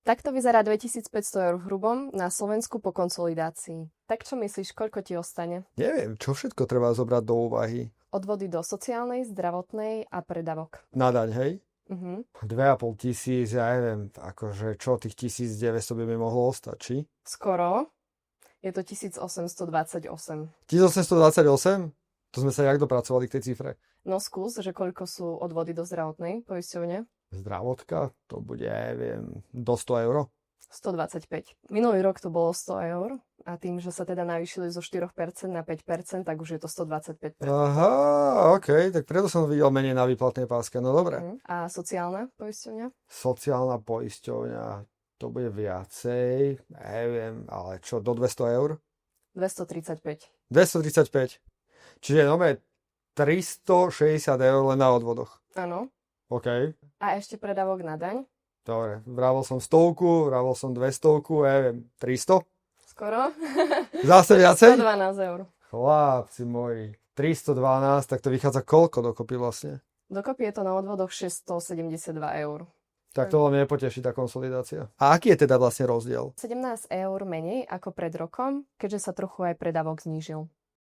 Takto vyzerá 2500 eur v hrubom na Slovensku po konsolidácii. Tak čo myslíš, koľko ti ostane? Neviem, čo všetko treba zobrať do úvahy. Odvody do sociálnej, zdravotnej a predavok. Na daň, hej? 2,5 tisíc, ja neviem, akože čo tých 1900 by mi mohlo ostať, či? Skoro. Je to 1828. 1828? To sme sa jak dopracovali k tej cifre? No skús, že koľko sú odvody do zdravotnej poisťovne? Zdravotка, to bude, ja neviem, do 100 eur? 125. Minulý rok to bolo 100 eur a tým, že sa teda navýšili zo 4% na 5%, tak už je to 125%. Aha, okej, tak preto som videl menej na výplatnej páske, no dobre. A sociálna poisťovňa? Sociálna poisťovňa, to bude viacej, neviem, ale čo, do 200 eur? 235. 235. Čiže nové 360 eur len na odvodoch. Áno. OK. A ešte predavok na daň? Dobre, vravel som 100, vravel som 200, ja neviem, 300? Skoro. Zase viacej? 112 eur. Chlapci moji, 312, tak to vychádza koľko dokopy vlastne? Dokopy je to na odvodoch 672 eur. Tak to veľmi nepoteší tá konsolidácia. A aký je teda vlastne rozdiel? 17 eur menej ako pred rokom, keďže sa trochu aj predavok znížil.